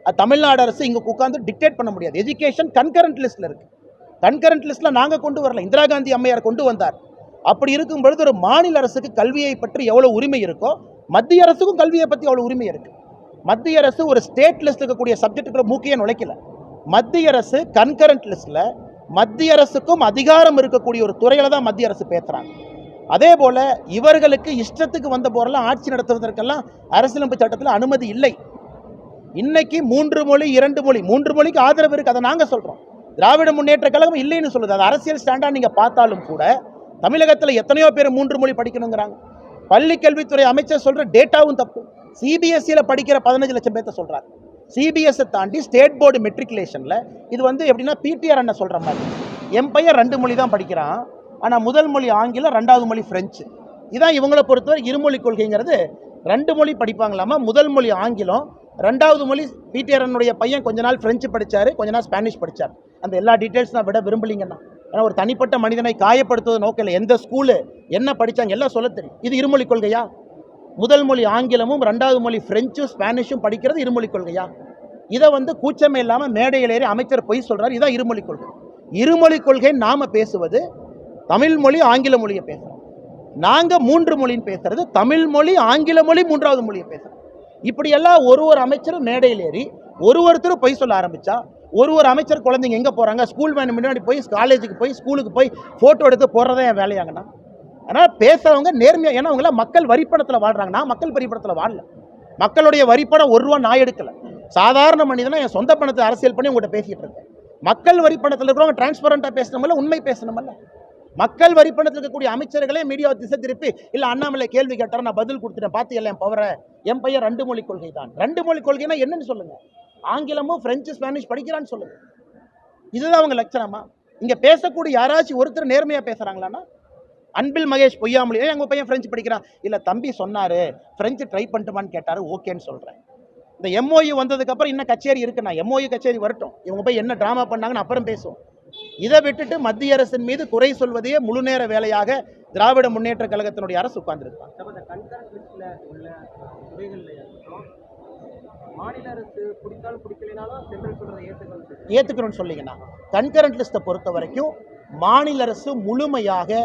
அது தமிழ்நாடு அரசு இங்கே உட்காந்து டிக்டேட் பண்ண முடியாது. எஜுகேஷன் கன்கரண்ட் லிஸ்ட்டில் இருக்குது. கன்கரண்ட் லிஸ்ட்டில் நாங்கள் கொண்டு வரல, இந்திரா காந்தி அம்மையார் கொண்டு வந்தார். அப்படி இருக்கும் பொழுது ஒரு மாநில அரசுக்கு கல்வியை பற்றி எவ்வளோ உரிமை இருக்கோ, மத்திய அரசுக்கும் கல்வியை பற்றி அவ்வளோ உரிமை இருக்குது. மத்திய அரசு ஒரு ஸ்டேட் லிஸ்ட் இருக்கக்கூடிய சப்ஜெக்டுக்குள்ள மூக்கையே நுழைக்கல. மத்திய அரசு கன்கரண்ட் லிஸ்ட்டில் மத்திய அரசுக்கும் அதிகாரம் இருக்கக்கூடிய ஒரு துறையில் தான் மத்திய அரசு பேசுகிறாங்க. அதே போல் இவர்களுக்கு இஷ்டத்துக்கு வந்த போரெல்லாம் ஆட்சி நடத்துவதற்கெல்லாம் அரசியலமைப்பு சட்டத்தில் அனுமதி இல்லை. இன்னைக்கு 3 மொழி 2 மொழி 3 மொழிக்கு ஆதரவு இருக்குது. அதை நாங்கள் சொல்கிறோம். திராவிட முன்னேற்ற கழகம் இல்லைன்னு சொல்லுது. அது அரசியல் ஸ்டாண்டாக நீங்கள் பார்த்தாலும் கூட தமிழகத்தில் எத்தனையோ பேர் 3 மொழி படிக்கணுங்கிறாங்க. பள்ளி கல்வித்துறை அமைச்சர் சொல்கிற டேட்டாவும் தப்பு. சிபிஎஸ்சியில் படிக்கிற 15 லட்சம் பேர்த்த சொல்கிறாங்க. சிபிஎஸ்ஸை தாண்டி ஸ்டேட் போர்டு மெட்ரிகுலேஷனில் இது வந்து எப்படின்னா பிடிஆர் என்ன சொல்கிற மாதிரி, என் பையன் 2 மொழி தான் படிக்கிறான், ஆனால் முதல் மொழி ஆங்கிலம், 2வது மொழி ஃப்ரெஞ்சு. இதான் இவங்களை பொறுத்தவரை இருமொழி கொள்கைங்கிறது. 2 மொழி படிப்பாங்களாமா, முதல் மொழி ஆங்கிலம், 2வது மொழி. பிடிஆரனுடைய பையன் கொஞ்ச நாள் ஃப்ரெஞ்சு படித்தார், கொஞ்ச நாள் ஸ்பானிஷ் படித்தார். அந்த எல்லா டீட்டெயில்ஸ் நான் விட விரும்பலிங்கன்னா, ஏன்னா ஒரு தனிப்பட்ட மனிதனை காயப்படுத்துவது நோக்கில் எந்த ஸ்கூலு என்ன படித்தாங்க எல்லாம் சொல்ல தெரியும். இது இருமொழி கொள்கையா? முதல் மொழி ஆங்கிலமும் 2வது மொழி ஃப்ரெஞ்சும் ஸ்பானிஷும் படிக்கிறது இருமொழி கொள்கையா? இதை வந்து கூச்சமே இல்லாமல் மேடையில் ஏறி அமைச்சர் பொய் சொல்கிறார். இதான் இருமொழி கொள்கை. இருமொழி கொள்கை நாம் பேசுவது தமிழ் மொழி ஆங்கில மொழியை பேசுகிறோம். நாங்கள் 3 மொழின்னு பேசுறது தமிழ் மொழி ஆங்கில மொழி 3வது மொழியை பேசுகிறோம். இப்படியெல்லாம் ஒரு அமைச்சரும் மேடையில் ஏறி ஒருத்தரும் பொய் சொல்ல ஆரம்பித்தா, ஒரு அமைச்சர் குழந்தைங்க எங்கே போகிறாங்க, ஸ்கூல் வேன் முன்னாடி போய் காலேஜுக்கு போய் ஸ்கூலுக்கு போய் ஃபோட்டோ எடுத்து போடுறதே என் வேலையாங்கண்ணா. ஆனால் பேசுகிறவங்க நேர்மையாக, ஏன்னா அவங்களாம் மக்கள் வரிப்பணத்தில் வாழ்கிறாங்க. நான் மக்கள் வரிப்பணத்தில் வாழல. மக்களுடைய வரிப்பணம் 1 ரூபா நான் எடுக்கலை. சாதாரண மனிதனா என் சொந்த பணத்தை அரசியல் பண்ணி உங்கள்கிட்ட பேசிகிட்டு இருக்கேன். மக்கள் வரிப்பணத்தில் இருக்கிறவங்க டிரான்ஸ்பரண்ட்டாக பேசணுமல்ல, உண்மை பேசணுமல்ல. மக்கள் வரிப்பணத்தில் இருக்கக்கூடிய அமைச்சர்களே மீடியாவை திசை திருப்பி, இல்லை அண்ணாமலை கேள்வி கேட்டார் நான் பதில் கொடுத்துட்டேன், பார்த்தியல்ல என் பவரை, என் பையன் 2 மொழி கொள்கை தான். 2 மொழி கொள்கைனா என்னன்னு சொல்லுங்கள். ஆங்கிலமும் ஃப்ரெஞ்சு ஸ்பானிஷ் படிக்கிறான்னு சொல்லுங்க. இதுதான் அவங்க லட்சணமா? இங்கே பேசக்கூடிய யாராச்சும் ஒருத்தர் நேர்மையாக பேசுகிறாங்களான்னா, அன்பில் மகேஷ் பொய்யாமொழி, எங்கள் பையன் ஃப்ரெஞ்சு படிக்கிறான், இல்லை தம்பி சொன்னார் ஃப்ரெஞ்சு ட்ரை பண்ணிட்டுமான்னு கேட்டார், ஓகேன்னு சொல்கிறேன். இந்த எம்ஓயு வந்ததுக்கப்புறம் இன்னும் கச்சேரி இருக்குண்ணா, எம்ஓயு கச்சேரி வரட்டும், இவங்க போய் என்ன ட்ராமா பண்ணாங்கன்னு அப்புறம் பேசுவோம். இதை விட்டுட்டு மத்திய அரசின் மீது குறை சொல்வதையே முழு நேர வேலையாக திராவிட முன்னேற்ற கழகத்தினுடைய அரசு உட்கார்ந்துருக்காங்க. மாநில அரசு பிடித்தாலும் பிடிக்கலைனாலும் சென்ட்ரல் சொல்றதை ஏற்றுக்கணும்னு சொல்லிங்கன்னா, கன்கரண்ட் லிஸ்ட்டை பொறுத்த வரைக்கும் மாநில அரசு முழுமையாக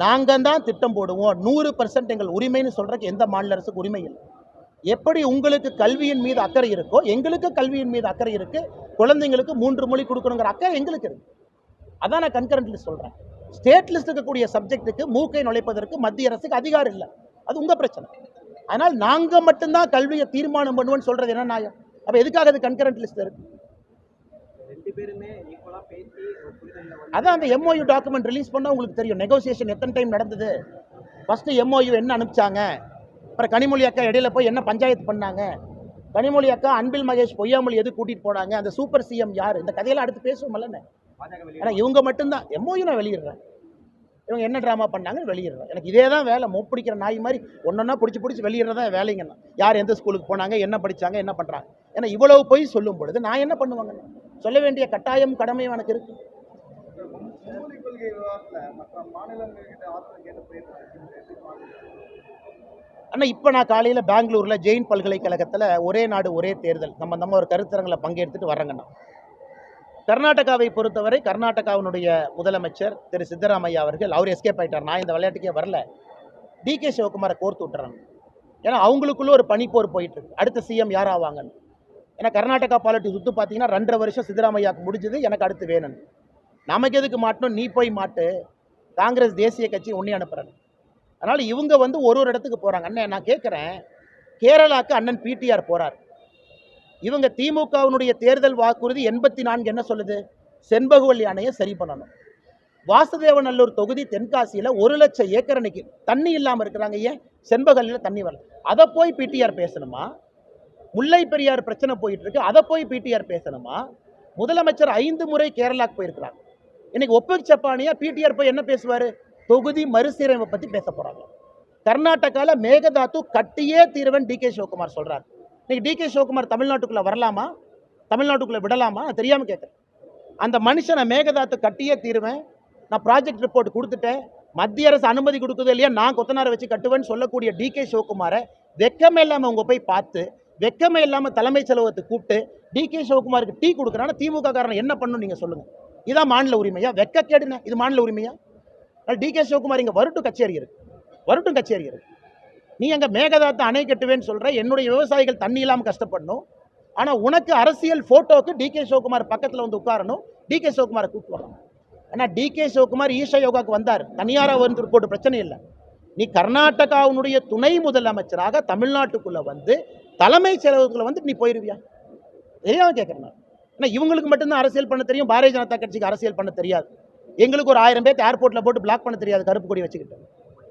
நாங்கள் தான் திட்டம் போடுவோம், 100% எங்கள் உரிமைன்னு சொல்கிறதுக்கு எந்த மாநில அரசுக்கு உரிமை இல்லை. எப்படி உங்களுக்கு கல்வியின் மீது அக்கறை இருக்கோ எங்களுக்கு கல்வியின் மீது அக்கறை இருக்குது. குழந்தைங்களுக்கு 3 மொழி கொடுக்கணுங்கிற அக்கறை எங்களுக்கு இருக்குது. அதான் நான் கன்கரண்ட் லிஸ்ட் சொல்கிறேன். ஸ்டேட் லிஸ்ட் இருக்கக்கூடிய சப்ஜெக்ட்டுக்கு மூக்கை நுழைப்பதற்கு மத்திய அரசுக்கு அதிகாரம் இல்லை. அது உங்கள் பிரச்சனை. அதனால் நாங்கள் மட்டும்தான் கல்வியை தீர்மானம் பண்ணுவோன்னு சொல்கிறது என்ன நியாயம்? அப்போ எதுக்காக அது கன்கரண்ட் லிஸ்ட் இருக்குது? அதான் அந்த எம்ஓயு டாக்குமெண்ட் ரிலீஸ் பண்ணால் உங்களுக்கு தெரியும் நெகோசியேஷன் எத்தனை டைம் நடந்தது. ஃபஸ்ட்டு எம்ஓயு என்ன அனுப்பிச்சாங்க, அப்புறம் கனிமொழி அக்கா இடையில போய் என்ன பஞ்சாயத்து பண்ணாங்க, கனிமொழி அக்கா அன்பில் மகேஷ் பொய்யாமொழி எது கூட்டிகிட்டு போனாங்க, அந்த சூப்பர் சிஎம் யார், இந்த கதையெல்லாம் அடுத்து பேசுவோம்ல. ஏன்னா இவங்க மட்டும்தான் எம்ஓயு நான் வெளியிடுறேன், இவங்க என்ன ட்ராமா பண்ணாங்கன்னு வெளியிடுறேன். எனக்கு இதே தான் வேலை. மூப்பிடிக்கிற நாய் மாதிரி ஒன்றொன்னா பிடிச்சி வெளியிடுறதா வேலைங்கண்ணா. யார் எந்த ஸ்கூலுக்கு போனாங்க, என்ன படித்தாங்க, என்ன பண்ணுறாங்க. ஏன்னா இவ்வளவு போய் சொல்லும் பொழுது நான் என்ன பண்ணுவாங்க, சொல்ல வேண்டிய கட்டாயம் கடமையும் எனக்கு இருக்கு. ஆனால் இப்போ நான் காலையில் பெங்களூரில் ஜெயின் பல்கலைக்கழகத்தில் ஒரே நாடு ஒரே தேர்தல் நம்ம ஒரு கருத்தரங்களை பங்கெடுத்துட்டு வரேங்கண்ணா. கர்நாடகாவை பொறுத்தவரை கர்நாடகாவினுடைய முதலமைச்சர் திரு சித்தராமையா அவர்கள், அவர் எஸ்கேப் ஆகிட்டார். நான் இந்த விளையாட்டுக்கே வரல. டிகே சிவகுமாரை கோர்த்து விட்டுறாங்க. ஏன்னா அவங்களுக்குள்ள ஒரு பனிப்போர் போயிட்டு அடுத்த சிஎம் யார் ஆவாங்கன்னு. ஏன்னா கர்நாடகா பாலிட்டிக்ஸ் சுற்று பார்த்தீங்கன்னா 2.5 வருஷம் சித்தராமையாவுக்கு முடிஞ்சது, எனக்கு அடுத்து வேணும்னு. நமக்கு எதுக்கு மாட்டணும், நீ போய் மாட்டு. காங்கிரஸ் தேசிய கட்சி ஒன்றே அனுப்புகிறாங்க. அதனால் இவங்க வந்து ஒரு இடத்துக்கு போகிறாங்க. அண்ணன் நான் கேட்குறேன், கேரளாவுக்கு அண்ணன் பிடிஆர் போகிறார். இவங்க திமுகவினுடைய தேர்தல் வாக்குறுதி 84 என்ன சொல்லுது? செண்பகவல்லி அணையை சரி பண்ணணும். வாசுதேவநல்லூர் தொகுதி தென்காசியில் 1,00,000 ஏக்கர் அன்னைக்கு தண்ணி இல்லாமல் இருக்கிறாங்க. ஏன்? செண்பகவல்லியில் தண்ணி வரல. அதை போய் பிடிஆர் பேசணுமா? முல்லை பெரியார் பிரச்சனை போயிட்டு இருக்கு, அதை போய் பிடிஆர் பேசணுமா? முதலமைச்சர் 5 முறை கேரளாவுக்கு போயிருக்கிறாங்க. இன்னைக்கு ஒப்புச்சப்பானியா பிடிஆர் போய் என்ன பேசுவார்? தொகுதி மறுசீரமைப்பை பற்றி பேச போகிறாங்க. கர்நாடகாவில் மேகதாத்து கட்டியே தீர்வன் டிகே சிவகுமார் சொல்கிறார். இன்னைக்கு டிகே சிவகுமார் தமிழ்நாட்டுக்குள்ளே வரலாமா? தமிழ்நாட்டுக்குள்ளே விடலாமா? நான் தெரியாமல் கேட்குறேன். அந்த மனுஷனை மேகதாத்து கட்டியே தீருவேன், நான் ப்ராஜெக்ட் ரிப்போர்ட் கொடுத்துட்டேன், மத்திய அரசு அனுமதி கொடுக்குது இல்லையா, நான் கொத்தனாரை வச்சு கட்டுவேன்னு சொல்லக்கூடிய டிகே சிவகுமாரை வெக்கமே இல்லாமல் அவங்க போய் பார்த்து, வெக்கமே இல்லாமல் தலைமைச் செலவத்தை கூப்பிட்டு டிகே சிவகுமாருக்கு டீ கொடுக்குறான்னா திமுக காரன் என்ன பண்ணணும் நீங்கள் சொல்லுங்கள்? இதான் மாநில உரிமையா? வெக்க கேடுன இது மாநில உரிமையா? டிகே சிவகுமார் இங்கே வரட்டும், கச்சேரி இருக்கு, வரட்டும், கச்சேரி இருக்கு. நீ எங்கள் மேகதாத்து அணை கட்டுவேன்னு சொல்கிற, என்னுடைய விவசாயிகள் தண்ணி இல்லாமல் கஷ்டப்படணும். ஆனால் உனக்கு அரசியல் ஃபோட்டோக்கு டிகே சிவகுமார் பக்கத்தில் வந்து உட்காரணும், டிகே சிவகுமாரை கூப்பிட்டு வரணும். ஆனால் டிகே சிவகுமார் ஈஷா யோகாவுக்கு வந்தார், தனியாராக வந்து ரிப்போர்ட் பிரச்சனை இல்லை. நீ கர்நாடகாவுடைய துணை முதலமைச்சராக தமிழ்நாட்டுக்குள்ளே வந்து தலைமைச் செயலகத்துக்குள்ளே வந்து நீ போயிருவியா? தெரியாமல் கேட்குறேன். ஏன்னா இவங்களுக்கு மட்டும்தான் அரசியல் பண்ண தெரியும், பாரதிய ஜனதா கட்சிக்கு அரசியல் பண்ண தெரியாது. எங்களுக்கு ஒரு 1000 பேர் ஏர்போர்ட்டில் போட்டு பிளாக் பண்ண தெரியாது, கருப்பு கொடி வச்சுக்கிட்டு.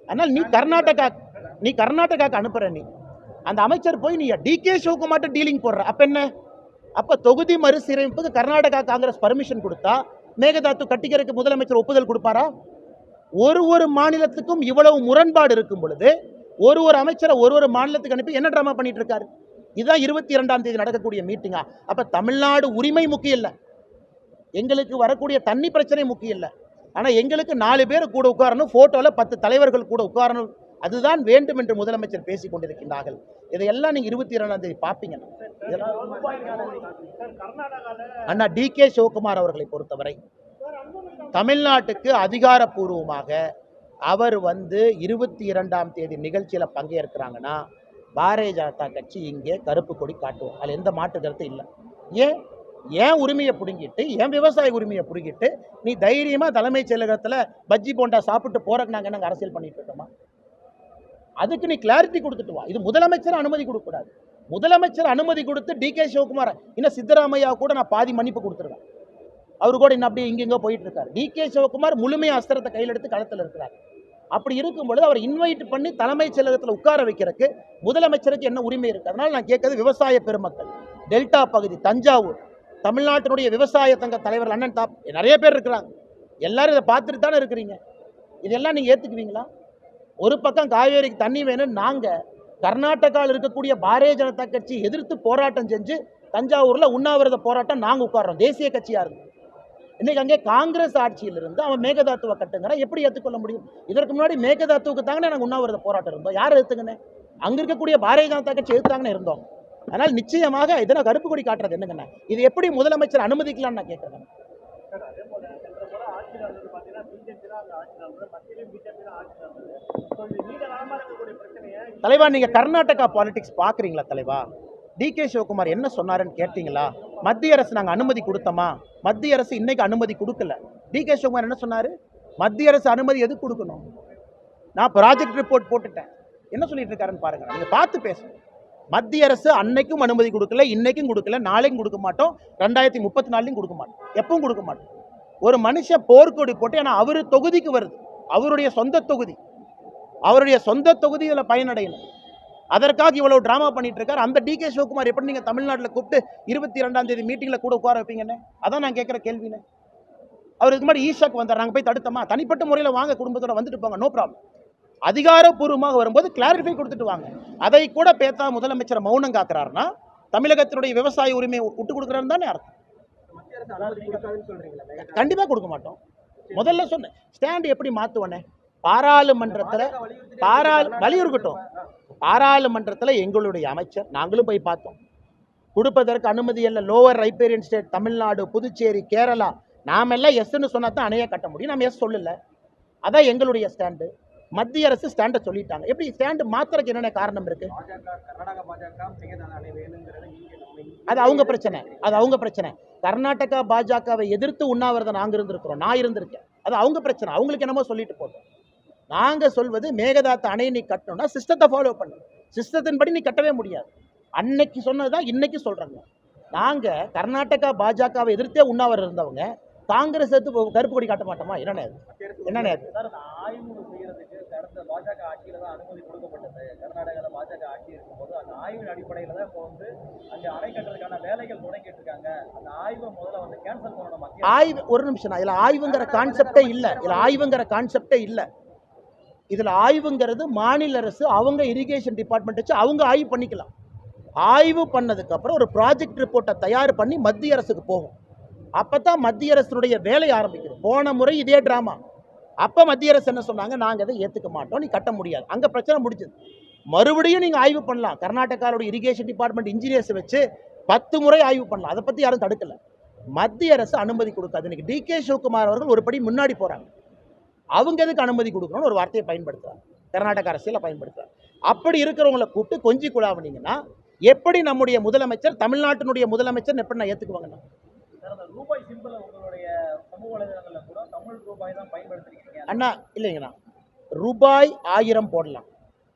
அதனால் நீ கர்நாடகாவுக்கு அனுப்புற, நீ அந்த அமைச்சர் போய் நீ டிகே சிவகுமார்ட்ட டீலிங் போடுற. அப்போ என்ன? அப்போ தொகுதி மறுசீரமைப்புக்கு கர்நாடகா காங்கிரஸ் பர்மிஷன் கொடுத்தா மேகதாத்து கட்டிக்கிறதுக்கு முதலமைச்சர் ஒப்புதல் கொடுப்பாரா? ஒரு மாநிலத்துக்கும் இவ்வளவு முரண்பாடு இருக்கும் பொழுது ஒரு அமைச்சரை ஒரு மாநிலத்துக்கு அனுப்பி என்ன ட்ராமா பண்ணிட்டு இருக்காரு? இதுதான் 22ஆம் தேதி நடக்கக்கூடிய மீட்டிங்கா? அப்போ தமிழ்நாடு உரிமை முக்கியம் இல்லை, எங்களுக்கு வரக்கூடிய தண்ணி பிரச்சனை முக்கியம் இல்லை. ஆனால் எங்களுக்கு 4 பேர் கூட உட்காரணும், ஃபோட்டோவில் 10 தலைவர்கள் கூட உட்காரணும், அதுதான் வேண்டும் என்று முதலமைச்சர் பேசிக் கொண்டிருக்கின்றார்கள். இதையெல்லாம் நீங்கள் 22ஆம் தேதி பார்ப்பீங்க. அண்ணா டிகே சிவகுமார் அவர்களை பொறுத்தவரை தமிழ்நாட்டுக்கு அதிகாரப்பூர்வமாக அவர் வந்து 22ஆம் தேதி நிகழ்ச்சியில் பங்கேற்கிறாங்கன்னா பாரதிய ஜனதா கட்சி இங்கே கருப்பு கொடி காட்டுவோம், அதில் எந்த மாற்று கருத்து இல்லை. ஏன் உரிமையை பிடுங்கிட்டு, ஏன் விவசாய உரிமையை பிடுங்கிட்டு நீ தைரியமாக தலைமைச் செயலகத்தில் பஜ்ஜி போண்டா சாப்பிட்டு போறக்கு நாங்கள் நாங்கள் அரசியல் பண்ணிட்டு இருக்கோமா? அதுக்கு நீ கிளாரிட்டி கொடுத்துட்டு வா. இது முதலமைச்சர் அனுமதி கொடுக்கக்கூடாது. முதலமைச்சர் அனுமதி கொடுத்து டிகே சிவகுமார் இன்னும் சித்தராமையா கூட நான் பாதி மன்னிப்பு கொடுத்துருவேன். அவரு கூட இன்னும் அப்படியே இங்கெங்க போயிட்டு இருக்காரு. டிகே சிவகுமார் முழுமையாக அஸ்திரத்தை கையில் எடுத்து களத்தில் இருக்கிறார். அப்படி இருக்கும் பொழுது அவர் இன்வைட் பண்ணி தலைமைச் செயலகத்தில் உட்கார வைக்கிறதுக்கு முதலமைச்சருக்கு என்ன உரிமை இருக்கு? அதனால நான் கேட்கறது, விவசாய பெருமக்கள், டெல்டா பகுதி, தஞ்சாவூர், தமிழ்நாட்டினுடைய விவசாய சங்க தலைவர் அண்ணன் நிறைய பேர் இருக்கிறாங்க, எல்லாரும் இதை பார்த்துட்டு தானே இருக்கிறீங்க. இதெல்லாம் நீங்கள் ஏற்றுக்குவீங்களா? ஒரு பக்கம் காவேரிக்கு தண்ணி வேணும், நாங்கள் கர்நாடகாவில் இருக்கக்கூடிய பாரதிய ஜனதா கட்சி எதிர்த்து போராட்டம் செஞ்சு தஞ்சாவூரில் உண்ணாவிரத போராட்டம் நாங்கள் உட்கார்றோம், தேசிய கட்சியாக இருந்து. இன்னைக்கு அங்கே காங்கிரஸ் ஆட்சியிலிருந்து அவன் மேகதாத்துவை கட்டுங்கிறான், எப்படி ஏற்றுக்கொள்ள முடியும்? இதற்கு முன்னாடி மேகதாத்துவுக்கு தாங்கன்னே நாங்கள் உண்ணாவிரத போராட்டம் இருந்தோம், யார் எடுத்துங்கன்னு? அங்கே இருக்கக்கூடிய பாரதிய ஜனதா கட்சி எடுத்தாங்கன்னு இருந்தோம். அதனால் நிச்சயமாக இதெல்லாம் கருப்பு கொடி காட்டுறது என்னங்கண்ணா? இது எப்படி முதலமைச்சர் அனுமதிக்கலாம்னு நான் கேட்குறேன். தலைவா, நீங்க கர்நாடகா பாலிடிக்ஸ் பாக்குறீங்களா தலைவா? டிகே சிவகுமார் என்ன சொன்னாருன்னு கேட்டீங்களா? மத்திய அரசு நாங்கள் அனுமதி கொடுத்தோமா? மத்திய அரசு இன்னைக்கு அனுமதி கொடுக்கல. டிகே சிவகுமார் என்ன சொன்னாரு? மத்திய அரசு அனுமதி எது கொடுக்கணும்? நான் ப்ராஜெக்ட் ரிப்போர்ட் போட்டுட்டேன், என்ன சொல்லிட்டு இருக்காருன்னு பாருங்க, நீங்க பார்த்து பேசுங்க. மத்திய அரசு அன்னைக்கும் அனுமதி கொடுக்கல, இன்னைக்கும் கொடுக்கல, நாளைக்கும் கொடுக்க மாட்டோம், 2034 கொடுக்க மாட்டோம், எப்பவும் கொடுக்க மாட்டோம். ஒரு மனுஷன் போர்க்கொடி போட்டு, ஏன்னா அவரு தொகுதிக்கு வருது, அவருடைய சொந்த தொகுதி, அவருடைய சொந்த தொகுதியில் பயனடையணும், அதற்காக இவ்வளவு டிராமா பண்ணிட்டு இருக்காரு. அந்த டிகே சிவகுமார் எப்படி நீங்க தமிழ்நாட்டில் கூப்பிட்டு 22ஆம் தேதி மீட்டிங்ல கூட உட்கார வைப்பீங்கன்னு? அதான் நான் கேட்கிற கேள்வின்னு. அவர் இதுக்கு மாதிரி ஈஷாக்கு வந்தார், நாங்கள் போய் தடுத்தோமா? தனிப்பட்ட முறையில் வாங்க, குடும்பத்தோட வந்துட்டு போங்க, நோ ப்ராப்ளம். அதிகாரப்பூர்வமாக வரும்போது கிளாரிஃபை கொடுத்துட்டு வாங்க. அதை கூட பேத்தா முதலமைச்சர் மௌனம் காக்குறாருன்னா தமிழகத்தினுடைய விவசாய உரிமையை விட்டு கொடுக்குறாருன்னு தானே அர்த்தம். கண்டிப்பா கொடுக்க மாட்டோம். முதல்ல சொன்ன ஸ்டாண்ட் எப்படி மாத்துவனே, பாராளுமன்றத்தில் வலியுறுத்தட்டும். பாராளுமன்றத்தில் எங்களுடைய அமைச்சர், நாங்களும் போய் பார்த்தோம், கொடுப்பதற்கு அனுமதி இல்லை. Lower riparian state, Tamil Nadu, Puducherry, Kerala, நாமெல்லாம் எஸ்ன்னு சொன்னா தான் அணையை கட்ட முடியும். நம்ம எஸ் சொல்லல, அதான் எங்களுடைய ஸ்டாண்டு. மத்திய அரசு ஸ்டாண்டை சொல்லிட்டாங்க. எப்படி ஸ்டாண்டு மாத்திரக்கு என்னென்ன காரணம் இருக்கு? அது அவங்க பிரச்சனை, அது அவங்க பிரச்சனை. கர்நாடகா பாஜகவை எதிர்த்து உண்ணாவிரதம் நாங்கள் இருந்திருக்கிறோம், நான் இருந்திருக்கேன், அது அவங்க பிரச்சனை, அவங்களுக்கு என்னமோ சொல்லிட்டு போட்டோம். நாங்கள் சொல்வது மேகதாத்து அணையை நீ கட்டணும்னா சிஸ்டத்தை ஃபாலோ பண்ணு, சிஸ்டத்தின்படி நீ கட்டவே முடியாது. அன்னைக்கு சொன்னதுதான் இன்னைக்கு சொல்றாங்க. நாங்கள் கர்நாடகா பாஜகவை எதிர்த்தே உண்ணாவிரதம் இருந்தவங்க காங்கிரஸ் எடுத்து கருப்பு கொடி காட்ட மாட்டோமா? என்னென்ன என்னென்ன சார், அந்த ஆய்வு செய்யறதுக்கு கடந்த பாஜக ஆட்சியில தான் அனுமதி கொடுக்கப்பட்டது. கர்நாடகாவில் பாஜக ஆட்சி இருக்கும்போது அந்த ஆய்வின் அடிப்படையில தான் இப்போ வந்து அங்க அணை கட்டுறதுக்கான வேலைகள் தொடங்கிட்டு இருக்காங்க. அந்த ஆய்வை முதல்ல வந்து கேன்சல் பண்ணணும் மத்திய ஆய்வு. ஒரு நிமிஷம், இதுல ஆய்வுங்கிற கான்செப்டே இல்லை. இதுல ஆய்வுங்கிற கான்செப்டே இல்லை. இதுல ஆய்வுங்கிறது மாநில அரசு அவங்க இரிகேஷன் டிபார்ட்மெண்ட் வச்சு அவங்க ஆய்வு பண்ணிக்கலாம். ஆய்வு பண்ணதுக்கு அப்புறம் ஒரு ப்ராஜெக்ட் ரிப்போர்ட்டை தயார் பண்ணி மத்திய அரசுக்கு போகும். அப்பதான் மத்திய அரசுடைய வேலை ஆரம்பிக்குது. போன முறை இதே டிராமா. அப்ப மத்திய அரசு என்ன சொன்னாங்க? நாங்க அதை ஏத்துக்க மாட்டோம், நீ கட்ட முடியாது. அங்க பிரச்சனை முடிஞ்சது. மறுபடியும் நீங்க ஆய்வு பண்ணலாம். கர்நாடகாவோட இரிகேஷன் டிபார்ட்மெண்ட் இன்ஜினியர்ஸ் வச்சு 10 முறை ஆய்வு பண்ணலாம். அதை பத்தி யாரும் தடுக்கல. மத்திய அரசு அனுமதி கொடுக்காது. இன்னைக்கு DK சிவகுமார் அவர்கள் ஒரு படி முன்னாடி போறாங்க. அவங்க எதுக்கு அனுமதி கொடுக்கணும்னு ஒரு வார்த்தையை பயன்படுத்துறாங்க. கர்நாடக அரசியல பயன்படுத்துறாங்க. அப்படி இருக்கிறவங்களை கூப்பிட்டு கொஞ்சி குழாவுனீங்கன்னா எப்படி நம்முடைய முதலமைச்சர், தமிழ்நாட்டினுடைய முதலமைச்சர் எப்படி நான் ஏத்துக்குவாங்க? ரூபாய் சிம்பிள் உங்களுடைய சமூக வலைதளங்கள்ல கூட தமிழ் ரூபாய் தான் பயன்படுத்திருக்கீங்க அண்ணா. இல்லைங்கண்ணா, ரூபாய் 1000 போடலாம்,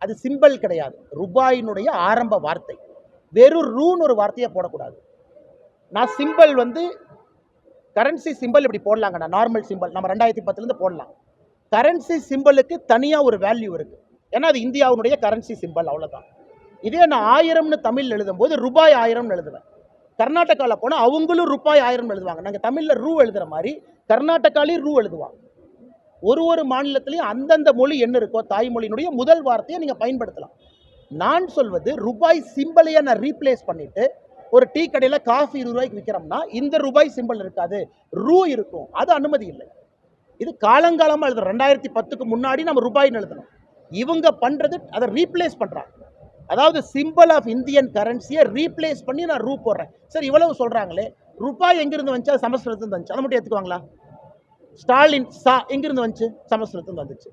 அது சிம்பிள் கிடையாது. ரூபாயினுடைய ஆரம்ப வார்த்தை. வெறும் ரூன்னு ஒரு வார்த்தையை போடக்கூடாது. நான் சிம்பிள் வந்து கரன்சி சிம்பிள் இப்படி போடலாங்கண்ணா. நார்மல் சிம்பிள் நம்ம 2010 போடலாம். கரன்சி சிம்பிளுக்கு தனியாக ஒரு வேல்யூ இருக்கு. ஏன்னா அது இந்தியாவுடைய கரன்சி சிம்பிள், அவ்வளோதான். இதே நான் 1000ன்னு தமிழ் எழுதும்போது ரூபாய் 1000ன்னு எழுதுவேன். கர்நாடகாவில் போனால் அவங்களும் ரூபாய் 1000 எழுதுவாங்க. நாங்கள் தமிழில் ரூ எழுதுகிற மாதிரி கர்நாடகாலையும் ரூ எழுதுவாங்க. ஒரு மாநிலத்திலையும் அந்தந்த மொழி என்ன இருக்கோ தாய்மொழியினுடைய முதல் வார்த்தையை நீங்கள் பயன்படுத்தலாம். நான் சொல்வது ரூபாய் சிம்பிளையை நான் ரீப்ளேஸ் பண்ணிட்டு ஒரு டீ கடையில் காஃபி 20 ரூபாய்க்கு விற்கிறோம்னா இந்த ரூபாய் சிம்பிள் இருக்காது, ரூ இருக்கும். அது அனுமதி இல்லை. இது காலங்காலமாக எழுதுறோம். 2010க்கு முன்னாடி நம்ம ரூபாய்னு எழுதணும். இவங்க பண்ணுறது அதை ரீப்ளேஸ் பண்ணுறாங்க. அதாவது சிம்பிள் ஆஃப் இந்தியன் கரன்சியை ரீப்ளேஸ் பண்ணி நான் ரூ போடுறேன். சார் இவ்வளவு சொல்கிறாங்களே, ரூபாய் எங்கிருந்து வந்துச்சு? அது சமஸ்கிருதத்துலேருந்து வந்துச்சு. அதை மட்டும் எடுத்துக்குவாங்களா? ஸ்டாலின் சா எங்கிருந்து வந்துச்சு? சமஸ்கிருதத்துலேருந்து வந்துச்சு.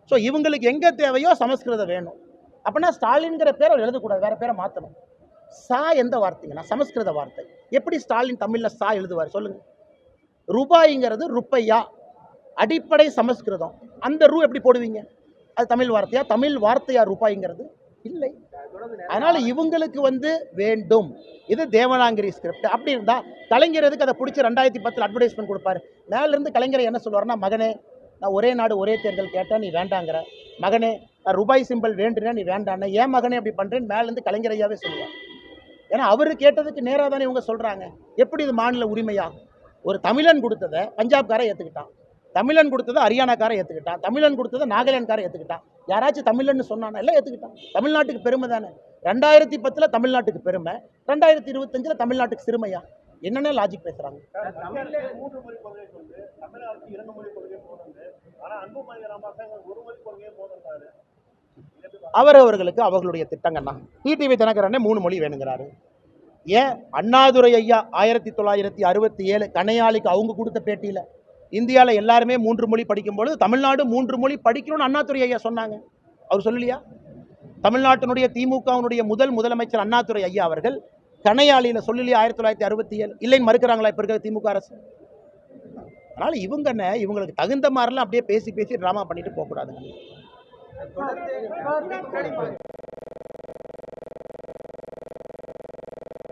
ஸோ இவங்களுக்கு எங்கே தேவையோ சமஸ்கிருதம் வேணும். அப்படின்னா ஸ்டாலின்கிற பேரை அவர் எழுதக்கூடாது, வேறு பேரை மாற்றணும். சா எந்த வார்த்தைங்கண்ணா? சமஸ்கிருத வார்த்தை. எப்படி ஸ்டாலின் தமிழில் சா எழுதுவார் சொல்லுங்கள்? ரூபாய்ங்கிறது ருப்பையா, அடிப்படை சமஸ்கிருதம். அந்த ரூ எப்படி போடுவீங்க? அது தமிழ் வார்த்தையா? தமிழ் வார்த்தையா ரூபாய்ங்கிறது? இல்லை. அதனால இவங்களுக்கு வந்து வேண்டும் இது தேவனாங்கிரி ஸ்கிரிப்ட். அப்படி இருந்தால் கலைஞருக்கு அதை பிடிச்சி 2010 அட்வர்டைஸ்மெண்ட் கொடுப்பாரு. மேலேருந்து கலைஞரை என்ன சொல்லுவார்னா, மகனே நான் ஒரே நாடு ஒரே தேர்தல் கேட்டால் நீ வேண்டாங்கிற, மகனே நான் ரூபாய் சிம்பிள் வேண்டுனா நீ வேண்டான்னு, ஏன் மகனே அப்படி பண்ணுறேன்னு மேலேருந்து கலைஞரையாவே சொல்லுவார். ஏன்னா அவர் கேட்டதுக்கு நேராக தானே இவங்க சொல்கிறாங்க. எப்படி இது மாநில உரிமையா? ஒரு தமிழன் கொடுத்ததை பஞ்சாப்காரை ஏற்றுக்கிட்டான், தமிழன் கொடுத்ததை ஹரியானாக்காரை ஏற்றுக்கிட்டான், தமிழன் கொடுத்ததை நாகாலாந்துக்காரை ஏற்றுக்கிட்டான். யாராச்சும் தமிழன்னு சொன்னானா? எல்லாம் ஏற்றுக்கிட்டான். தமிழ்நாட்டுக்கு பெருமை தானே. 2010 தமிழ்நாட்டுக்கு பெருமை, 2025 தமிழ்நாட்டுக்கு சிறுமையா? என்னென்ன லாஜிக் பேசுகிறாங்க? மூன்று மொழி கொள்கை சொல்லு, தமிழகத்துக்கு 2 மொழி கொள்கை போனது. ஆனால் அன்புமணி ராமதாஸ் ஒரு மொழி கொள்கையே போதுன்றாரு. அவர்களுக்கு அவர்களுடைய திட்டங்கள்னா டிடிவி தினகரனே 3 மொழி வேணுங்கிறாரு. ஏன் அண்ணாதுரை ஐயா 1967 கனையாளிக்கு அவங்க கொடுத்த பேட்டியில் இந்தியாவில் எல்லாருமே 3 மொழி படிக்கும்பொழுது தமிழ்நாடு 3 மொழி படிக்கணும்னு அண்ணாதுரை ஐயா சொன்னாங்க. அவர் சொல்லலையா? தமிழ்நாட்டினுடைய திமுகவினுடைய முதலமைச்சர் அண்ணாதுரை ஐயா அவர்கள் கனையாளியில் சொல்லலையா 1967? இல்லைன்னு மறுக்கிறாங்களா இப்போ இருக்கிற திமுக அரசு? அதனால் இவங்களுக்கு தகுந்த மாதிரிலாம் அப்படியே பேசி ட்ராமா பண்ணிட்டு போகக்கூடாதுங்க.